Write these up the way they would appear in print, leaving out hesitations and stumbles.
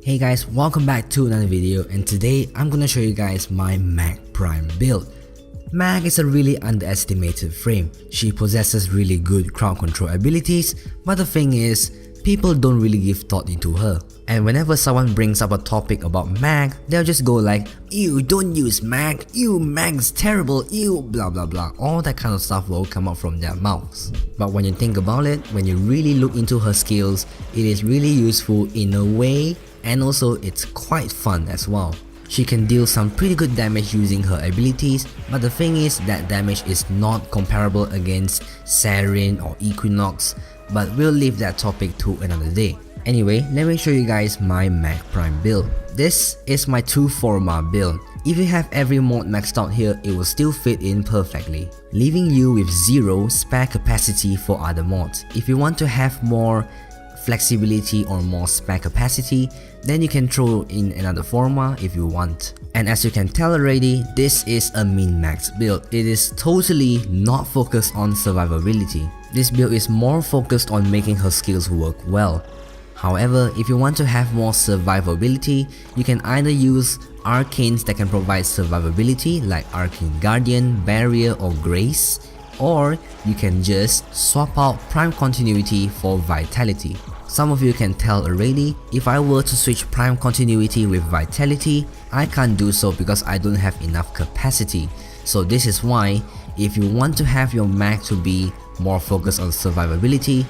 Hey guys, welcome back to another video, and today I'm gonna show you guys my Mag Prime build. Mag is a really underestimated frame. She possesses really good crowd control abilities, but the thing is, people don't really give thought into her. And whenever someone brings up a topic about Mag, they'll just go like, "Ew, don't use Mag, ew, Mag's terrible, ew, blah blah blah." All that kind of stuff will come out from their mouths. But when you think about it, when you really look into her skills, it is really useful in a way, and also it's quite fun as well. She can deal some pretty good damage using her abilities, but the thing is that damage is not comparable against Sarin or Equinox, but we'll leave that topic to another day. Anyway, let me show you guys my Mag Prime build. This is my 2 FORMA build. If you have every mod maxed out here, it will still fit in perfectly, leaving you with 0 spare capacity for other mods. If you want to have more flexibility or more spare capacity, then you can throw in another FORMA if you want. And as you can tell already, this is a min-max build. It is totally not focused on survivability. This build is more focused on making her skills work well. However, if you want to have more survivability, you can either use arcanes that can provide survivability like Arcane Guardian, Barrier or Grace, or you can just swap out Prime Continuity for Vitality. Some of you can tell already, if I were to switch Prime Continuity with Vitality, I can't do so because I don't have enough capacity. So this is why, if you want to have your Mag to be more focused on survivability,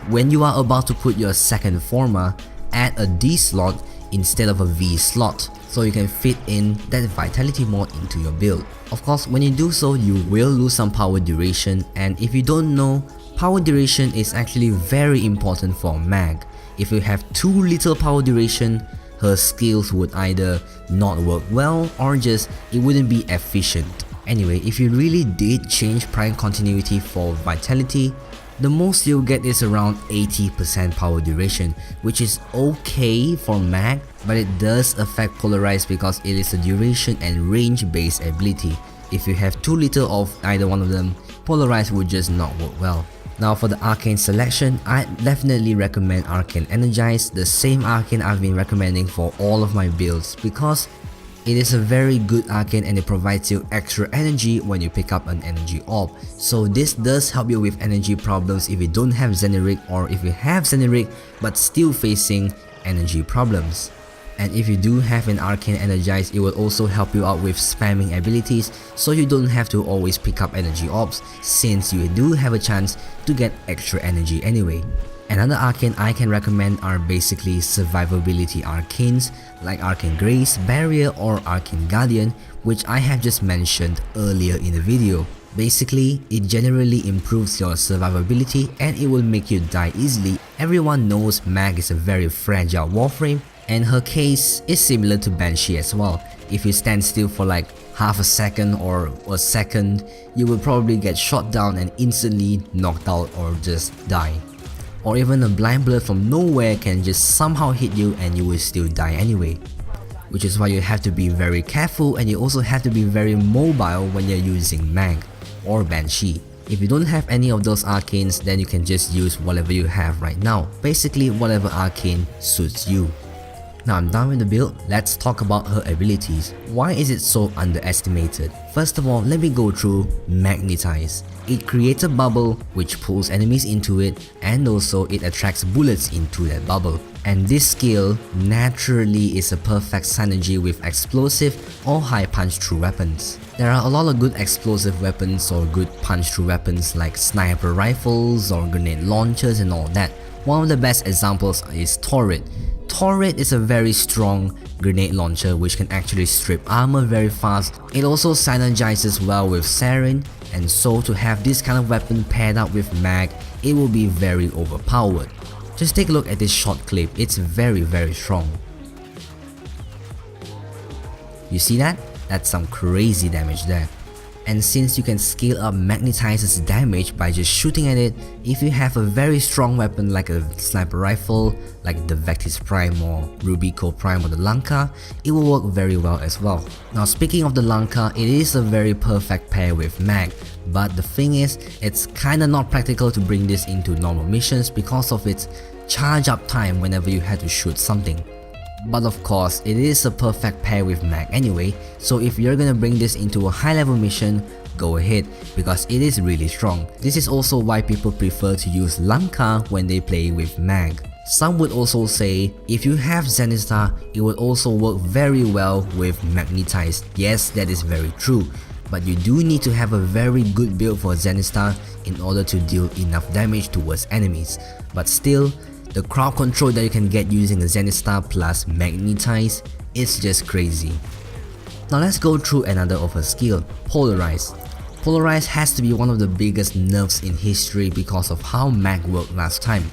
when you are about to put your second FORMA, add a D slot instead of a V slot, so you can fit in that Vitality mod into your build. Of course, when you do so, you will lose some power duration, and if you don't know, power duration is actually very important for Mag. If you have too little power duration, her skills would either not work well or just it wouldn't be efficient. Anyway, if you really did change Prime Continuity for Vitality, the most you'll get is around 80% power duration, which is okay for Mag, but it does affect Polarize because it is a duration and range based ability. If you have too little of either one of them, Polarize would just not work well. Now for the Arcane selection, I definitely recommend Arcane Energize, the same Arcane I've been recommending for all of my builds, because it is a very good arcane and it provides you extra energy when you pick up an energy orb. So this does help you with energy problems if you don't have Xeneric, or if you have Xeneric but still facing energy problems. And if you do have an Arcane Energize, it will also help you out with spamming abilities, so you don't have to always pick up energy orbs, since you do have a chance to get extra energy anyway. Another arcane I can recommend are basically survivability arcanes like Arcane Grace, Barrier or Arcane Guardian, which I have just mentioned earlier in the video. Basically, it generally improves your survivability and it will make you die easily. Everyone knows Mag is a very fragile warframe, and her case is similar to Banshee as well. If you stand still for like half a second or a second, you will probably get shot down and instantly knocked out or just die. Or even a blind bullet from nowhere can just somehow hit you and you will still die anyway. Which is why you have to be very careful, and you also have to be very mobile when you're using Mag or Banshee. If you don't have any of those arcanes, then you can just use whatever you have right now. Basically whatever arcane suits you. Now I'm done with the build, let's talk about her abilities. Why is it so underestimated? First of all, let me go through Magnetize. It creates a bubble which pulls enemies into it, and also it attracts bullets into that bubble. And this skill naturally is a perfect synergy with explosive or high punch through weapons. There are a lot of good explosive weapons or good punch through weapons like sniper rifles or grenade launchers and all that. One of the best examples is Turret. Turret is a very strong grenade launcher which can actually strip armor very fast. It also synergizes well with Sarin, and so to have this kind of weapon paired up with Mag, it will be very overpowered. Just take a look at this short clip, it's very strong. You see that? That's some crazy damage there. And since you can scale up Magnetizer's damage by just shooting at it, if you have a very strong weapon like a sniper rifle, like the Vectis Prime or Rubico Prime or the Lanka, it will work very well as well. Now speaking of the Lanka, it is a very perfect pair with Mag, but the thing is, it's kinda not practical to bring this into normal missions because of its charge up time whenever you had to shoot something. But of course, it is a perfect pair with Mag anyway, so if you're gonna bring this into a high level mission, go ahead because it is really strong. This is also why people prefer to use Lanka when they play with Mag. Some would also say if you have Zenithstar, it would also work very well with Magnetized. Yes, that is very true, but you do need to have a very good build for Zenithstar in order to deal enough damage towards enemies. But still, the crowd control that you can get using a Zenithstar plus Magnetize is just crazy. Now let's go through another of her skill, Polarize. Polarize has to be one of the biggest nerfs in history because of how Mag worked last time.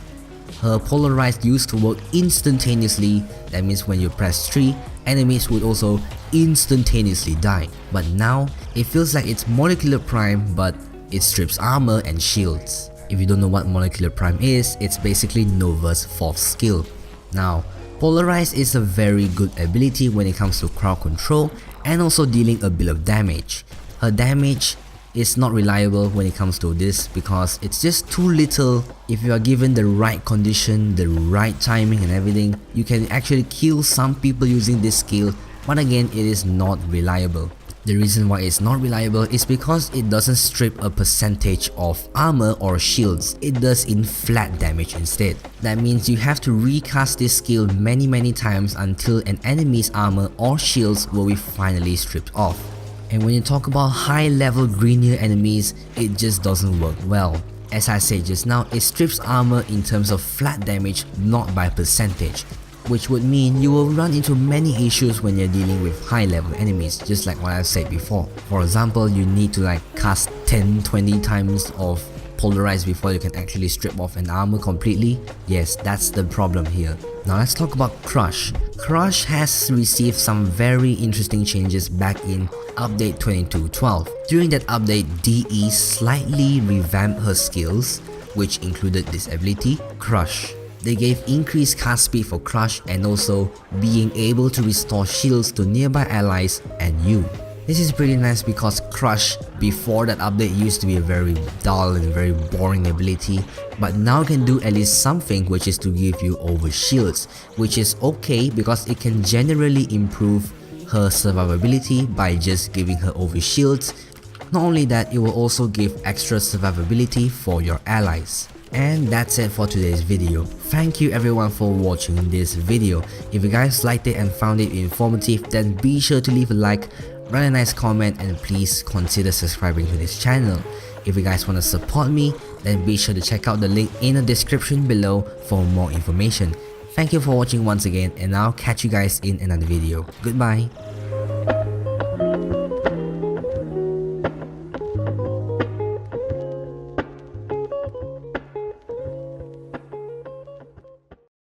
Her Polarize used to work instantaneously, that means when you press 3, enemies would also instantaneously die. But now, it feels like it's Molecular Prime but it strips armor and shields. If you don't know what Molecular Prime is, it's basically Nova's 4th skill. Now, Polarize is a very good ability when it comes to crowd control and also dealing a bit of damage. Her damage is not reliable when it comes to this because it's just too little. If you are given the right condition, the right timing and everything, you can actually kill some people using this skill, but again, it is not reliable. The reason why it's not reliable is because it doesn't strip a percentage of armor or shields, it does in flat damage instead. That means you have to recast this skill many times until an enemy's armor or shields will be finally stripped off. And when you talk about high level greenier enemies, it just doesn't work well. As I said just now, it strips armor in terms of flat damage, not by percentage, which would mean you will run into many issues when you're dealing with high level enemies, just like what I said before. For example, you need to cast 10-20 times of Polarize before you can actually strip off an armor completely. Yes, that's the problem here. Now let's talk about Crush. Crush has received some very interesting changes back in update 22.12. During that update, DE slightly revamped her skills, which included this ability, Crush. They gave increased cast speed for Crush and also being able to restore shields to nearby allies and you. This is pretty nice because Crush before that update used to be a very dull and very boring ability, but now can do at least something, which is to give you over shields, which is okay because it can generally improve her survivability by just giving her over shields. Not only that, it will also give extra survivability for your allies. And that's it for today's video. Thank you everyone for watching this video. If you guys liked it and found it informative, then be sure to leave a like, write a nice comment, and please consider subscribing to this channel. If you guys want to support me, then be sure to check out the link in the description below for more information. Thank you for watching once again, and I'll catch you guys in another video. Goodbye.